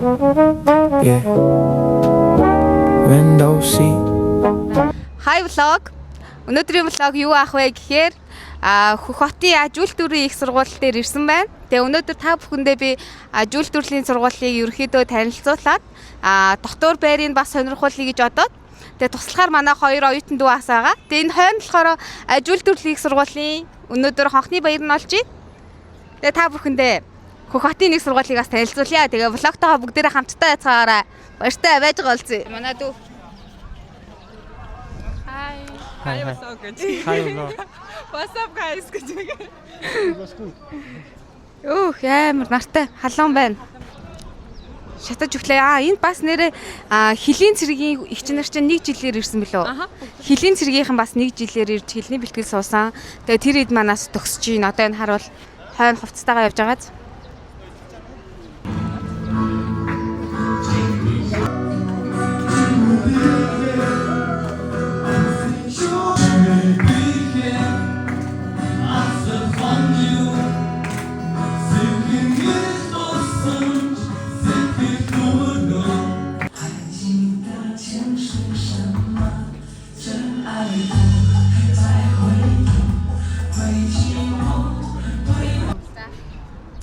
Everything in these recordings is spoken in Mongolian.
Yeah. Window seat. Hi vlog. Өнөөдрийн vlog юу аах вэ гэхээр Хөх хотын Жүлтүрийн их сургууль дээр ирсэн байна. Тэгээ өнөөдөр та бүхэндээ би Жүлтүрлийн сургуулийг ерөөхдөө танилцуулаад доктор байрыг бас сонирхуулъя гэж бодоод тэгээ туслахаар манай хоёр оюутан дүү ас байгаа. Тэгээ энэ хойно болохоор Жүлтүрлийн их сургуулийн өнөөдөр хонхны баяр нь болж байна. Тэгээ та бүхэндээ Хөх хотын нэг сургуулийг бас танилцуулъя. Тэгээ влогтойгоо бүгдээрээ хамтдаа яцгаагаараа баяртай байж байгаа болцъё. Манай дүү. Hi, what's up, good? Hi, vlog. What's up, guys? Good. Амар нартай халуун байна. Шатаж өглөө. Энд бас нэрээ хилийн цэргийн их нар чинь 1 жилээр ирсэн билүү? Хилийн цэргийнхэн бас 1 жилээр ирж хилний бэлтгэл суусан. Тэгээ тэр хэд манаас төгсөж гин. Одоо энэ харуул хойно хувцастайгаа явж байгаа.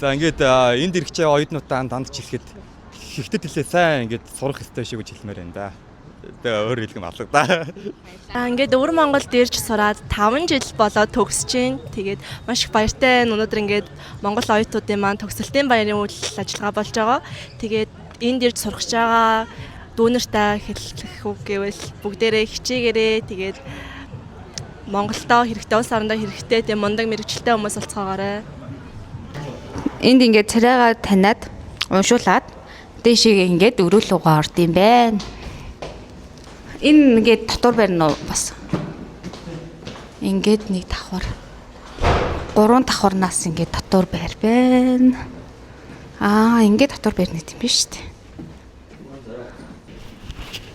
За ингээд энд ирэх чиг оюутнуудаа дандж хэлэхэд хэгтэд хэлээ сайн ингээд сурах ёстой шиг гэж хэлмээр байна да. Тэгээ өөр хэлгэн алгадаа. Ингээд Өвөр Монголд ирж сураад 5 жил болоод төгсөж чинь. Тэгээд маш их баяртай өнөөдөр ингээд Монгол оюутнуудын маань төгсөлтийн баярын үйл ажиллагаа болж байгаа. Тэгээд энд ирж сурах байгаа дүүнэртэй хэлэх үг гэвэл бүгдээрээ хичээгээрээ тэгээд Монголдоо хэрэгтэй улс орондоо хэрэгтэй тийм мундаг мэрэгчлээ хүмүүс болцоогоорой. Энд ингээд царайгаа таниад уншуулад дээшээ ингээд өрөөлөгөө орд юм байна. Энэ ингээд дотор барина уу бас. Ингээд нэг давхар. 3 давхарнаас ингээд дотор байр байна. Ингээд дотор барина гэм биш үү?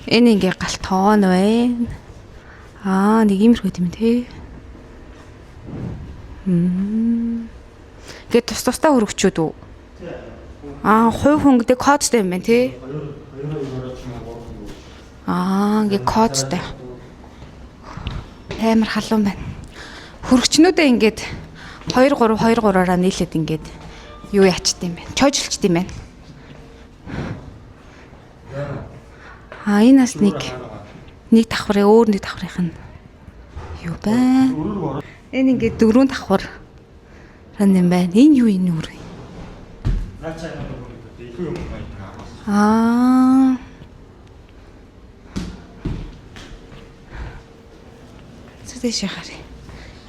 Энэ ингээд галтгоон байна. Нэг иймэрхүү юм тий. Ингээд тус-тустай хөрөгчүүд үү? Хувь хөнгөдөө кодтой юм байна тий. Ингээд кодтой. Амар халуун байна. Хөрөгчнүүдээ ингээд 2-3-2-3-аараа нийлээд ингээд юу ячт юм бэ? Чойжлчт юм байна. Энэ бас нэг давхрын өөр нэг давхрынх нь юу байна? Энэ ингээд 4 давхар юм байна. Энэ юу энэ үр? Сэтэш яхаар.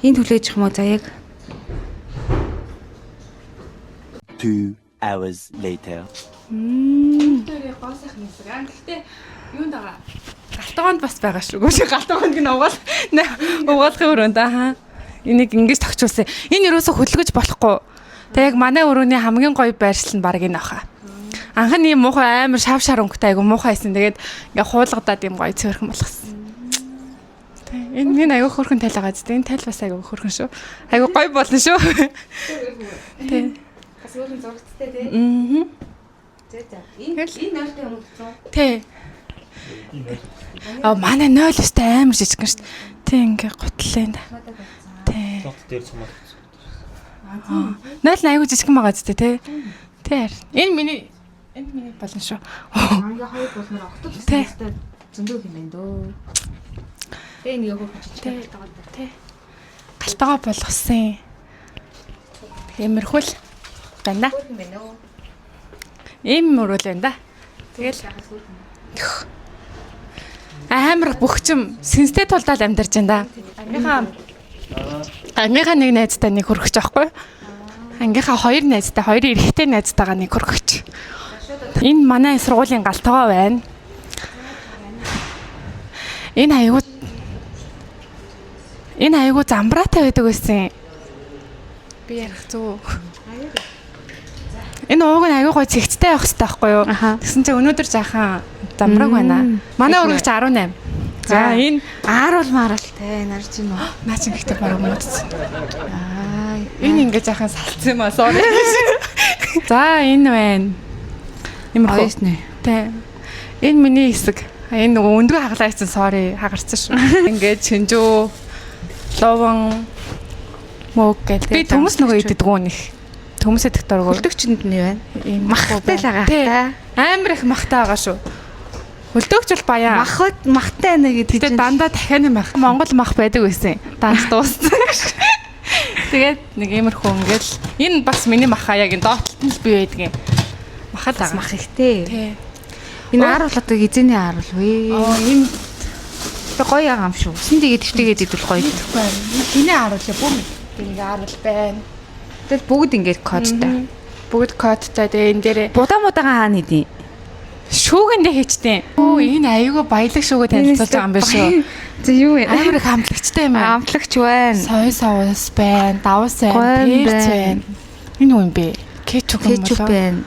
Энэ түлээж юм уу за яг 2 hours later. Тэр гоосах хэсэг. Гэхдээ юунд байгаа? Галтгоонд бас байгаа шүү. Гүшээ галтгоонд гин угаалахын өрөөнд энийг ингэж тогтчулсан. Энэ юусоо хөдөлгөж болохгүй. Тэг яг манай өрөөний хамгийн гоё байршил нь баг энэ баха. Анхан ийм муухай амар шав өнгөтэй айгу муухай байсан. Тэгээд ингээ хуулгадаад ийм гоё цөөрхөн болгосон. Энэ айгу хөрхөн тайл байгаа зү. Энэ тайл бас айгу хөрхөн шүү. Айгу гоё болно шүү. Тэг. бас өөрийн зургттай тий. За. Энэ нөлтөө юм уу? Тий. Манай 0 өстэй амар жижигэн шүү. Тий ингээ готлээ. Тий. Дээр цумаа. 0 айгу жижигэн байгаа зү тий. Тий. Энэ миний болно шүү. Ингээ хоёр болмоор октопус өстэй зөндөө юм байна дөө. Тэ нэг хөрх жижиг тий. Галтгаа болгосон. Эмэрхүүл байна. Ийм мөрөл байна да. Тэгэл амар бөхчм сэнстэй тулдаал амьдарч байна да. Ангийнхаа нэг найзтай нэг хөргөж аахгүй. Ангийнхаа 2 найзтай 2 эрэгтэй найзтайгаа нэг хөргөж. Энэ манай сургуулийн галтгаа байна. Энэ аягүй замбраатай байдаг байсан. Би ярих зү. Энэ ууг нь аягүй гой цэгцтэй байх хэрэгтэй байхгүй юу? Тэгсэн чинь өнөөдөр жаахан замбрааг байна. Манай өргөж 18. За энэ ааруул маралтай нар чинь уу. Наа чи ихтэй баруун муудсан. Энэ ингээ жаахан салцсан юм аа sorry. За энэ байна. Иймэрхүү. Оёсны. Тэ. Энэ миний хэсэг. Энэ нөгөө өндрөө хаглаасан sorry хагарсан шүү. Ингээд чинжүү ловон мог гэдэг. Би төмс нөгөө иддэг үү нэх. Төмсөд докторгоо. Хөлтөгчөнд нь юу байна? Ийм Махтай л байгаа та. амар их махтай байгаа шүү. Хөлтөгч бол баяа. Махтай байна гэдэг Гэтэ дандаа дахианы мах. Монгол мах байдаг байсан. Данс дууссан. Тэгээд нэг иймэрхүү ингээл энэ бас миний мах яг энэ доотлолт нь би байдаг юм. Махад бас байгаа. мах ихтэй. Тий. Энэ ааруул одоо эзэний ааруул вэ? Энэ гоё байгаа юм шүү. Сэн тэгээд өвтэйгээд идвэл гоё. байна. Хиний харуулъя бүм. Би нэг харуул байна. Тэгэл бүгд ингээд кодтай. Бүгд кодтай. Тэгээ энэ дээрээ Будаа мудагаа хаана идэв? шүүгэндээ хийчтэй. Оо энэ аюугаа баялаг шүүгээ танилцуулж байгаа юм байна шүү. За юу вэ? Амар их хамтлагчтай юм аа. Амтлагч байна. Сой соус байна, давс байна, Гойн перц байна. байна. Энэ юу юм бэ? Кетчуп юм Кетчуп болоо. байна.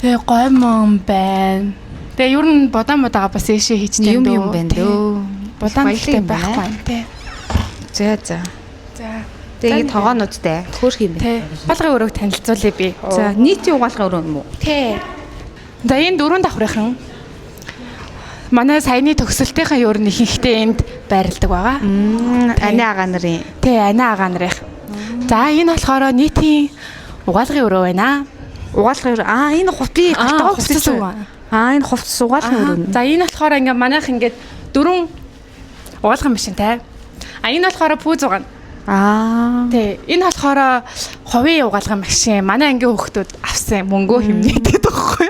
Тэгээ гоймон байна. Тэгээ ер нь будаа мудаага бас ийшээ хийчтэй Юм дөө. юм байна дөө. Будаан Баялаг гэхдээ юм байна. байхгүй байна тий. За за. За. Тэгээд тогоонуудтай хөөх юм байна. Тий. Балгын өрөөг танилцуулъя би. За нийтийн угаалгын өрөө юм уу? Тий. За энэ дөрөв давхрынхан манай саяны төгсөлтийнхаа ер нь ихэнхдээ энд байрладаг байгаа. Ани агаа нарын. Тий, ани агаа нарын. За энэ болохоор нийтийн угаалгын өрөө байна. Угаалгын өрөө. Энэ хувцсыг галтгаа хувцас гэсэн уу? үү? Энэ хувцс угаалгын өрөө. За энэ болохоор ингээ манайх ингээд дөрөв угаалгын машинтай. Энэ болохоор пүүз угаана. Тий, энэ болохоор хувийн угаалгын машин. Манай ангийн хүүхдүүд авсан мөнгөө хэмнээ гэдэг байхгүй.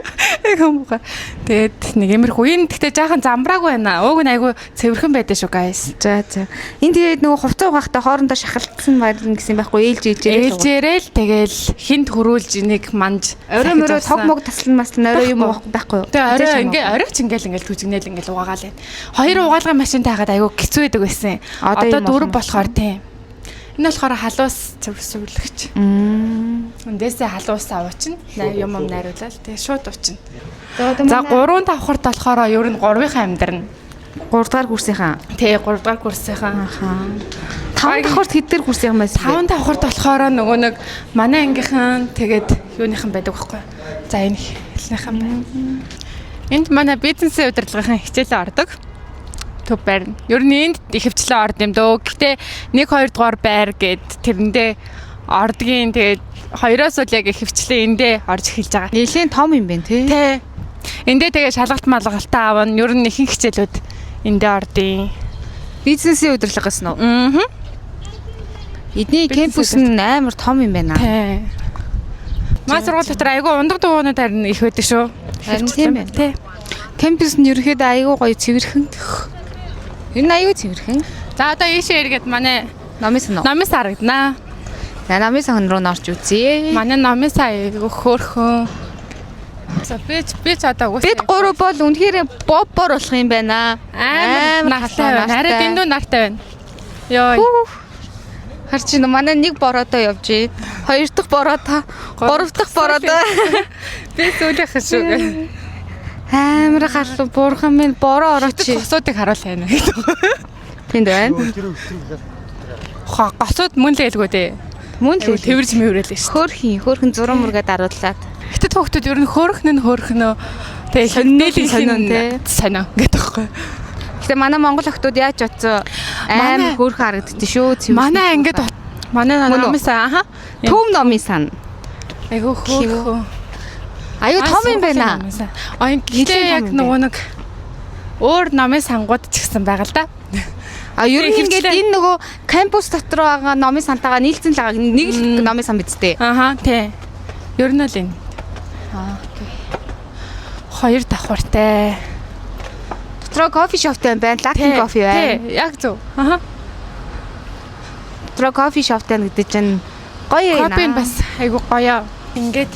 Хэмгүй. Тэгээд нэг иймэрхүү. Энэ гэхдээ жаахан замбраагүй байна. Ууг нь айгүй цэвэрхэн байдаг шүү guys. За за. Энэ тэгээд нөгөө хувцас угаахтай хоорондоо шахалтсан байлна гэсэн байхгүй ээлж Ээлжээрэл тэгэл хинт хөрүүлж энийг манж орой мөрөө тог мог таслан маслан орой юм уухгүй байхгүй юу? Тэгээ оройч ингээл түжигнэл ингээл угаагаал байна. Хоёр угаалгын машинтай хагаад айгүй хэцүү байдаг байсан. Одоо дөрөв болохоор тийм. Энэ болохоор халуус цэвэрлэгч. Үндээсээ халуус аваачна. Юм найруулаад тэгээ шууд уучна. За 3 давхарт болохоор ер нь 3-ын амьдрна. 3 дахь курсынхаа. Тий 3 дахь курсынхаа. 5 дахь курс хэд дээр курсын юм бэ? 5 давхарт болохоор нөгөө нэг манай ангийнхан тэгээд юуныхан байдаг байхгүй. За энэ хэлнийхэн байна. Энд манай бизнесийн удирдлагын хичээлээ ордог. Төв байр. Ер нь энд их хвчлээ орд юм дөө. Гэхдээ 1-2 дугаар байр гэд тэрэндээ ордгийн тэгээд хоёроос үл яг их хвчлээ эндээ орж эхэлж байгаа. Нэлийн том юм байна тий. Тэ. Эндээ тэгээд шалгалт малгалтаа аавна. Ер нь ихэнх хичээлүүд эндээ ордیں۔ Бизнесийн удирдлага гэсэн үү? Аа. Эдний кампус нь амар том юм байна. Тэ. Маа сургууль дотор айгүй ундаг дуунууд харин их байдаг шүү. Харин тийм байна. Тэ. Кампус нь ерөөхдөө айгүй гоё цэвэрхэн. Ер нь айгүй цэвэрхэн. За одоо ийшээ эргээд манай Номын сан уу? номын сан харагдана. За номын сан руу норж үзье. Манай номын сан айгүй хөөрхөн. За би ч одоо Бид гурав бол үнэхээр боббор болох юм байна. амар нартай байна. Арай дэндүү нартай байна. Йоо. Хар чи манай нэг бороо явж ий. Хоёр дахь бороо гурав дахь бороо. Би сүүлийнх шүү. Амар галуу буурхан минь бороо орооч. Госуудыг харуул байна гэдэг. Тэнд байна. Госууд мөн л ээлгүй дээ. Мөн л тэрж мөврэлээ шүү. Хөөрхөн зураг мургаад арууллаад. Гэтэ хүүхдүүд ер нь хөөрхнөө. Тэгээ сонио гэдэг байхгүй. Гэтэ манай монгол охтууд яаж бодсоо амар хөөрхөн харагддээ шүү. Манай ангид манай номын сан Төв номын сан. Айгу хөөрхөн. Аюу том юм байна. Гэтэ яг нөгөө нэг өөр номын сангууд ч гэсэн байгаа л да. Ер нь ингээд энэ нөгөө кампус дотор байгаа номын сантайгаа нийлцэн л байгаа нэг л номын сан бидтэй. Тий. Ер нь л энэ. Окей. Хоёр давхартай. Дотроо кофе шоптай байна. Латин кофе байна. Тий, яг зөв. Дотроо кофе шоптай гэдэг чинь гоё юм аа. Кофе бас айгу гоё. Ингээд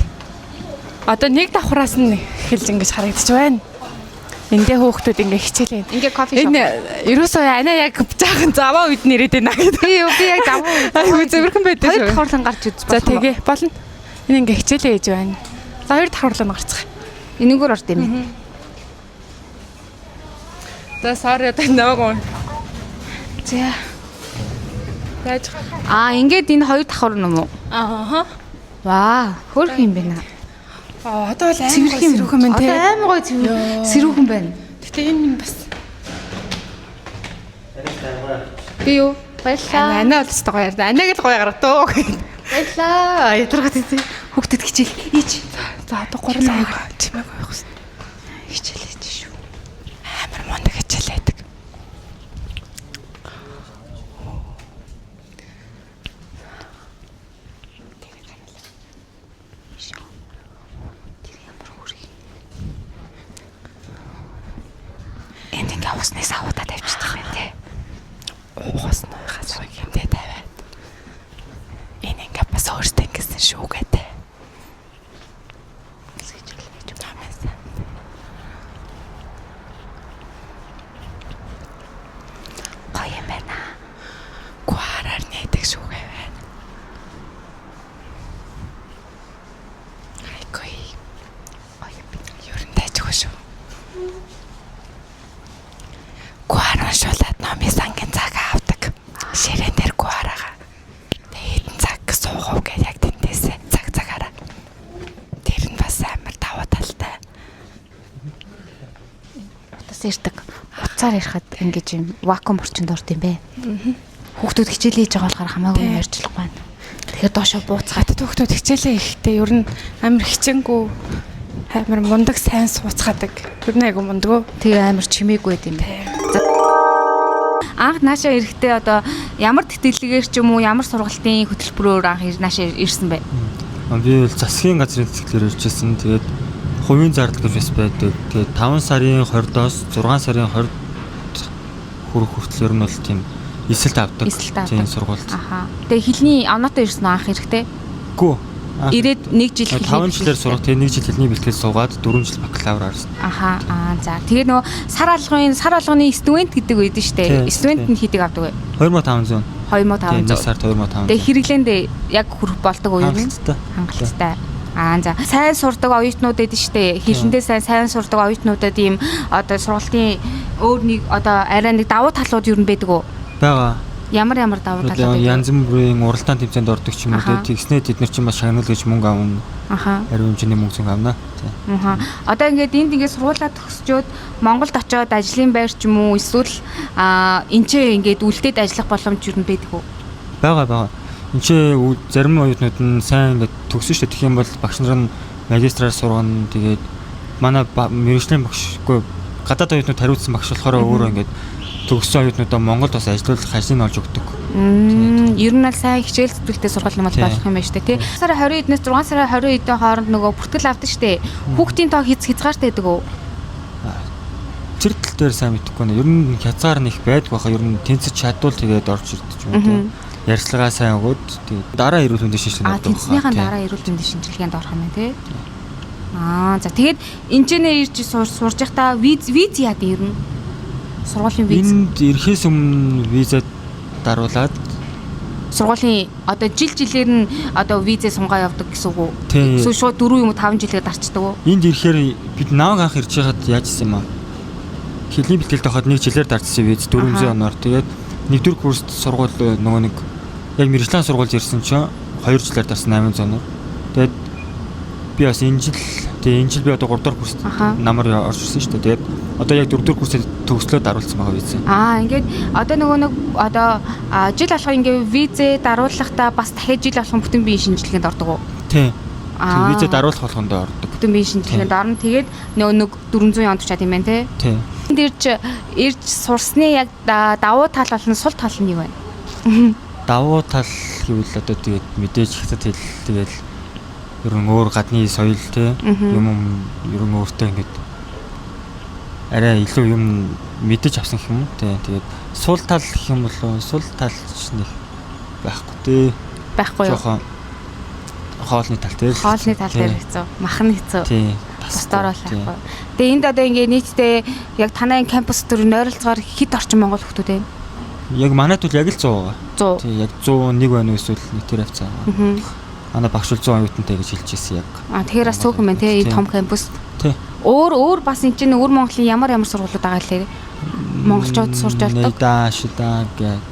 одоо нэг давхраас нь эхэлж ингэж харагдаж байна. Эндээ хөөхтүүд ингээ хичээлээ. Ингээ кофе шоп. Энэ ерөөсөө анаа яг жаахан заваа үед нэрэд байна гэдэг. Би яг заваа. Айгу зөөрхөн байдаг шүү. Хоёр давхарлан гарч үз. За тэгээ болно. Энэ ингээ хичээлээ хийж байна. За хоёр давхарлан гарцгаая. Энэгээр орд юм. За sorry одоо нөөг. За. Яаж Ингээд энэ хоёр давхар юм уу? Ааха. Ваа, хөөрхөн юм байна. Одоо л амар сэрүүхэн байна те. Одоо амар гоё сэрүүхэн байна. Гэтэ энэ минь бас Би юу? Баярлаа. анаа л өстой гоё ярьна. Анааг л гоё гаргатуу. Баярлаа. Ядаргаад тий. Хүүхдэд хичээл. Ийч. За одоо 3 аяг чимээг байх гэсэн. Хичээлээд шүү. Амар мундаг хичээлээдэг. Энд ингээ усны савуудаа тавьчихдаг юм тий. Уус нойхаас хэмдэ тавиад. Энэ ингээ бас өөртөө ингэсэн шүү гэдэг. Гоё юм байна. Гуараар нээдэг шүүгээ байна. Айгүй. Ер нь тайжгүй шүү. Гуар уншуулад номын сангийн цаг авдаг. Ширээн дээр гуараа. Тэгээд цаг суугав гэж яг тэндээсээ цагаараа. Тэр нь бас амар даваа талтай. Утас ирдэг. Уцаар ярихад ингэж юм вакуум орчинд орд юм бэ. Хүүхдүүд хичээл хийж байгаа болохоор хамаагүй ярьжлахгүй байна. Тэгэхээр доошоо бууцгаад Хүүхдүүд хичээлээ ихдээ ер нь амар хичээнгүй амар мундаг сайн сууцгаадаг. Ер нь айгу мундагөө. тэгээ амар чимээгүй байд юм бэ. Анх наашаа ирэхдээ одоо ямар тэтгэлгээр ч юм уу ямар сургалтын хөтөлбөрөөр анх наашаа ирсэн бэ? Би бол засгийн газрын тэтгэлгээр ирж байсан. Тэгээд хувийн зардал гэж бас байдаг. Тэгээд 5 сарын 20-оос 6 сарын 20 хүрэх хүртэл ер нь бол тийм эсэлт авдаг. Тийм сургуульд. Аха. Тэгээ хэлний оноотой ирсэн анх ирэхдээ. Гүү. Ирээд 1 жил 5 жилээр сурах. Тэгээд 1 жил хэлний бэлтгэл суугаад 4 жил бакалавр харсан. Аха. За. Тэгээ нөгөө сар алганы студент гэдэг байдаг шүү дээ. Студент нь хийдэг авдаг бай. 2500. 2500. Энэ сард 2500. Тэгээ хэрэглээнд яг хүрэх болдог уу юм? Хангалттай. За. Сайн сурдаг оюутнууд эдэн штэ. Хэлэндээ сайн сурдаг оюутнуудад ийм одоо сургалтын өөр нэг одоо арай нэг давуу талууд юу байдаг уу? Бага. Ямар давуу талууд вэ? Янз бүрийн уралдаан тэмцээнд ордог ч юм уу. Тэгснээ тэд нар ч бас шагнал гэж мөнгө авна. Аха. Ариун хэмжээний мөнгө авна. Аха. Одоо ингээд энд сургуулаа төгсчөөд Монголд очиод ажлын байр ч юм уу эсвэл энэ ч ингээд үлдээд ажиллах боломж юу байдаг уу? Бага. Энд чи зарим оюутнууд нь сайн ингээд төгсөн шүү дээ. Тэгэх юм бол багш нар нь магистраар сургана. Тэгээд манай мэргэжлийн багшгүй гадаад оюутнууд хариуцсан багш болохоор өөрөө ингээд төгссөн оюутнуудаа Монголд бас ажиллах ажлыг олж өгдөг. Ер нь аль сайн хичээл зүтгэлтэй сургууль юм бол болох юм байна шүү дээ, тий. Сарын 20-ээс 6 сарын 20-ийн хооронд нөгөө бүртгэл авдаг шүү дээ. Хүүхдийн тоо хязгаартай байдаг уу? Тэр тал дээр сайн мэдэхгүй нэ. Ер нь хязгаар нэг байдаг баха. Ер нь тэнцэж чадвал тэгээд орж ирдэг юм тий. Ярьцлагаа сайн өгөөд тэгээд дараа эрүүл мэндийн шинжилгээнд ордог. Тэнцнийхэн дараа эрүүл мэндийн шинжилгээнд орох юм тий. За тэгээд энэчнээ ирж сурж байхдаа виз яад ер нь сургуулийн виз. Энд ирэхээс өмнө визад даруулаад сургуулийн одоо жилээр нь одоо визээ сунгаа явдаг гэсэн үг үү? Эсвэл шууд 4 юм уу 5 жилээр дарчдаг уу? Энд ирэхээр бид наваг анх ирж байхад яажсэн юм аа. Хэлний бэлтгэлд байхад 1 жилээр дарчсан виз 400 оноор. Тэгээд 1-р курст сургууль нөгөө нэг яг мэргэжлийн сургуульд ирсэн чинь 2 жилээр дарсан 800 оноор. Тэгээд би бас энэ жил би одоо 3-р курст намар орж ирсэн шүү дээ. Тэгээд одоо яг 4-р курсээ төгслөө даруулсан байгаа визээ. Ингээд одоо нөгөө нэг одоо жил алхах ингээ визээ даруулахдаа бас дахиад жил алхах бүтэн биеийн шинжилгээнд ордог уу? Тийм. Визээ даруулах болгондоо ордог. Бүтэн биеийн шинжилгээнд орно. Тэгээд нөгөө 400 он тучаад юм байна те. Тийм. Энд ирж сурсны яг давуу тал болон сул тал нь юу вэ? Давуу тал гэвэл одоо тэгээд мэдээж хятад хэл тэгээд ер нь өөр гадны соёл те юм ер нь өөртөө ингээд арай илүү юм мэдэж авсан юм те. Тэгээд сул тал гэх юм бол сул тал нэг байхгүй те. Байхгүй юу? Жохон хоолны тал те. Хоолны тал дээр хэцүү, махны хэцүү. Тийм. Тусдаар бол байхгүй. Тэгээ энд одоо ингээ нийтдээ яг танай кампус төр нойролцоогоор хэд орчим монгол хүмүүс вэ? Яг манайд бол яг л 100 байгаа. 100. Тийм яг 101 байна уу эсвэл нийтээр авцаа. Манай багш бол 100 оюутантай гэж хэлж ирсэн яг. Тэгэхээр бас цөөхөн байна те том кампус. Тий. Өөр бас энэ чинь өөр Монголын ямар сургуулиуд байгаа лээ. Монголчууд сурж болдог. Нэда, шида гэд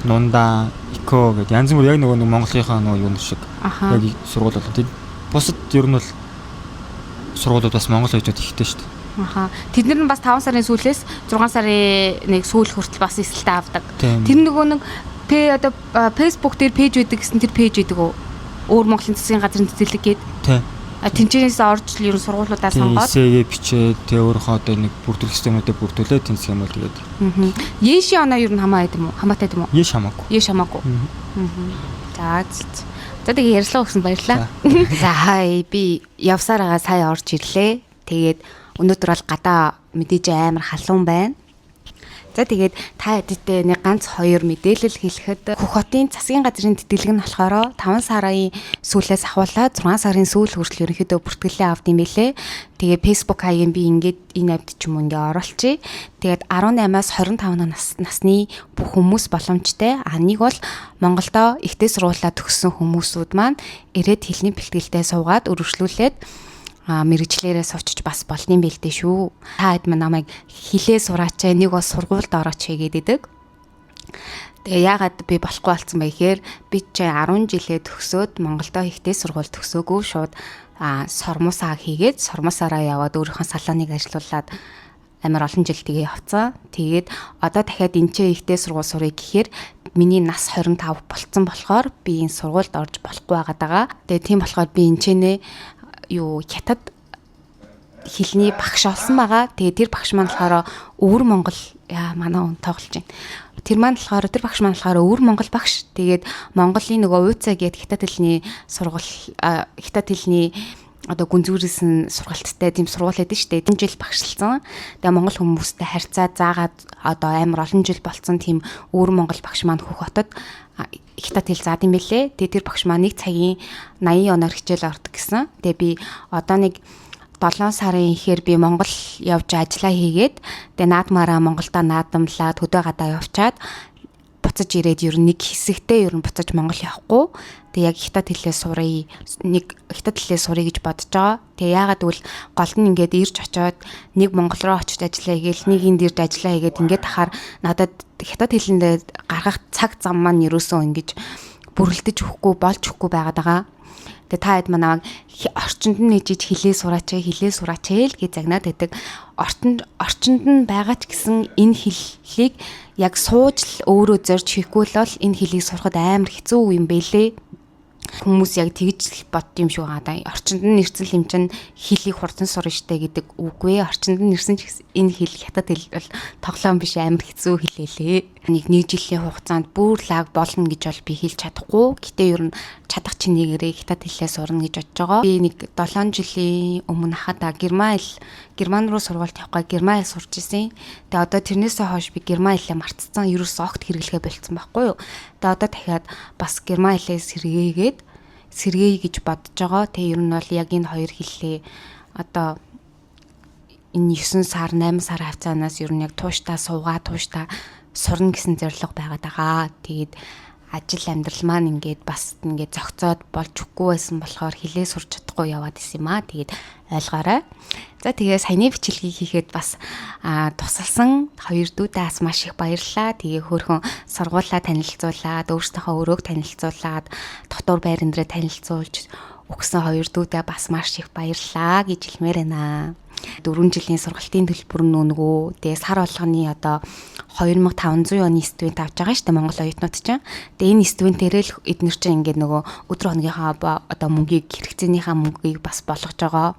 нунда, ико гэд янз бүр яг нөгөө Монголынхаа нөгөө юм шиг яг сургууль болоо. Тэг бусад ер нь бол сургуулиуд бас Монгол оюутнууд ихтэй шүү дээ. Аха. Тэд нар нь бас 5 сарын сүүлээс 6 сарын нэг сүүл хүртэл бас эсэлтээ авдаг. Тийм. Тэр нөгөө нэг одоо Facebook дээр пэйж байдаг гэсэн тэр пэйж байдаг уу? Өөр Монголын засгийн газрын цэцэрлэг гээд. Тийм. Тэнцэнээс орж ер нь сургуулиудаа сонгоод эсээгээ бичээд тэгээ өөрийнхөө одоо нэг бүрдүүлэх системүүдээ бүрдүүлээд тэнцэх юм бол тэгээд. Еши оноо ер нь хамаатай юм уу? Хамаатай юм уу? Еш хамаагүй. Еш хамаагүй. За тэгээ ярьслаа өгсөн баярлалаа. За хай би явсараа сая орж ирлээ. Тэгээд өнөөдөр бол гадаа мэдээж амар халуун байна. За тэгээд та хэдийдээ нэг ганц 2 мэдээлэл хэлэхэд Хөх хотын засгийн газрын тэтгэлэг нь болохоор 5 сарын сүүлээс ахуулаад 6 сарын сүүл хүртэл ерөнхийдөө бүртгэлээ авд юм билэ. Тэгээд Facebook хаягийн би ингээд энэ авд ч юм ингээ оруулчих. Тэгээд 18-аас 25 насны бүх хүмүүс боломжтой. Нэг бол Монголдо ихтэй сургуулаа төгссөн хүмүүсүүд маань ирээд хэлний бэлтгэлдээ суугаад өргөжлүүлээд мэрэгчлэрээ сувчиж бас болтын бэлдээ шүү. Та хэд намайг хилээ сураач, нэг бол сургуульд орооч гэдэг. Тэгээ яагаад би болохгүй болсон бэ гэхээр би ч 10 жилээ төгсөөд Монголдо ихтэй сургууль төгсөөгүй шууд сормосаа хийгээд сормосаараа яваад өөрийнхөө салоныг ажилуулад амар олон жил тэгээ явцсан. Тэгээд одоо дахиад энчээ ихтэй сургууль сурах гэхээр миний нас 25 болцсон болохоор би энэ сургуульд орж болохгүй байгаа. Тэгээ тийм болохоор би энчэнэ хятад хэлний багш олсон байгаа. Тэгээ тэр багш маань болохоор өвөр Монгол манай хүн тоглож байна. Тэр маань болохоор тэр багш маань болохоор өвөр Монгол багш. Тэгээд Монголын нөгөө ууцаа гээд хятад хэлний сургууль хятад хэлний одоо гүнзгийрсэн сургалттай тийм сургууль байдаг шүү дээ. 10 жил багшлсан. Тэгээ монгол хүмүүстэй харьцаа заагаад одоо амар олон жил болцсон тийм өвөр Монгол багш маань Хөх хотод хятад хэл заад юм бэлээ. Тэгээ тэр багш маань 1 цагийн 80 оноор хичээл ордог гэсэн. Тэгээ би одоо нэг 7 сарын ихээр би Монгол явж ажиллаа хийгээд тэгээ наадмаараа Монголдо наадамлаад хөдөө гадаа явчаад буцаж ирээд ер нь нэг хэсэгтээ ер нь буцаж Монгол явахгүй. Тэгээ яг хятад хэлээ сурыг нэг хятад хэлээ сурыг гэж бодож байгаа. Тэгээ яагаад гэвэл гол нь ингээд ирж очиод нэг Монгол руу очиж ажиллаа хийгээл нэг энд ирж ажиллаа хийгээд ингээд тахаар надад хятад хэлэндээ гаргах цаг зам маань ерөөсөө ингэж бүрэлдэж өгөхгүй болж өгөхгүй байгаад байгаа. Тэгээ та хэд манаа орчинд нь нэжиж хилээ сураач л гэж загнаад байдаг. Орчинд нь байгаа ч гэсэн энэ хэллийг яг сууж л өөрөө зорж хийхгүй л бол энэ хэлийг сурахад амар хэцүү юм бэлээ. Хүмүүс яг тэгж бод юм шиг байгаа даа. Орчинд нь нэрсэн юм чинь хэлийг хурдан сурна штэ гэдэг үгүй. Орчинд нь нэрсэн ч энэ хэл хятад хэл бол тоглоом биш амар хэцүү хэлээ. Нэг жилийн хугацаанд бүр лаг болно гэж бол би хэлж чадахгүй. Гэтэ ер нь чадах чинийгээрээ хятад хэлээ сурна гэж бодож байгаа. Би нэг 7 жилийн өмнө хахада Герман руу сургуульд явах Герман хэл сурч ирсэн. Тэгээ одоо тэрнээсээ хойш би Герман хэлээ мартцсан. Ерөөсөө огт хэрэглэхэ болцсон байхгүй юу. Тэгээ одоо дахиад бас Герман хэлээ сэргээе гэж бодож байгаа. Тэгээ ер нь бол яг энэ хоёр хэллээ одоо энэ 9 сар 8 сар хавцаанаас ер нь яг тууштай сурна гэсэн зорилго байгаад байгаа. Тэгээд ажил амьдрал маань ингээд бас ингээд зөгцөөд болж өгөхгүй байсан болохоор хилээ сурч чадахгүй яваад исэн юм аа. Тэгээд ойлгоорой. За тэгээ саяны бичлэгийг хийхэд бас тусалсан хоёр дүүдээс маш их баярлалаа. Тэгээ хөөрхөн сургуулаа танилцуулаад, өөрсдийнхөө өрөөг танилцуулаад, дотор байрандраа танилцуулж өгсөн хоёр дүүдээ бас маш их баярлалаа гэж хэлмээр байна. 4 жилийн сургалтын төлбөр нөгөө тэгээ сар болгоны одоо 2500 оны студент авч байгаа шүү дээ Монгол оюутнууд чинь. Тэгээ энэ студентэрээ л эднэр чинь ингээд нөгөө өдөр хоногийнхаа одоо мөнгийг хэрэгцээнийхээ мөнгийг бас болгож байгаа.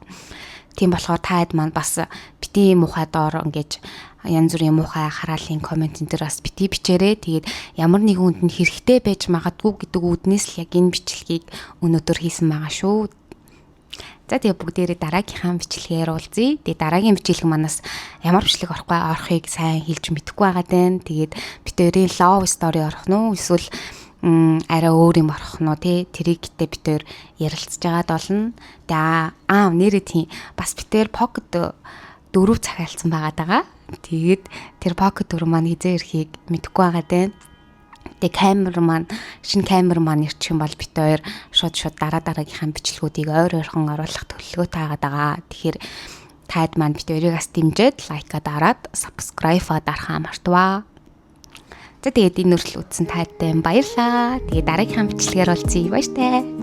Тийм болохоор та хэд маань бас бити муухай доор ингээд янз бүрийн муухай хараалын коммент энэ төр бас бити бичээрэй. Тэгээд ямар нэгэн хүнд нь хэрэгтэй байж магадгүй гэдэг үүднээс л яг энэ бичлэгийг өнөөдөр хийсэн байгаа шүү. За тэгээ бүгдээрээ дараагийнхаа бичлэгээр уулзъя. Тэгээ дараагийн бичлэг манаас ямар бичлэг орохыг сайн хэлж мэдэхгүй байгаа даа. Тэгээд битэрийн love story орох нь уу эсвэл арай өөр юм орох нь уу тий тэрийг гэдэг битэр ярилцж байгаад болно. Тэгээ нэрээ тийм бас битэр pocket 4 цагаалцсан байгаа. Тэгээд тэр pocket 4 маань хизээ ирэхийг мэдэхгүй байгаа даа. Тэгээ шинэ камер маань ирчих юм бол бит хоёр шууд дараагийнхаа бичлэгүүдийг ойрхон оруулах төлөвлөгөөтэй байгаа. Тэгэхээр таад маань бит хоёрыг бас дэмжиж лайка дараад subscribe дарахаа мартваа. За тэгээд энэ үртэл үзсэн таатай баярлалаа. Тэгээ дараагийнхаа бичлэгээр уулзъя. Баяртай.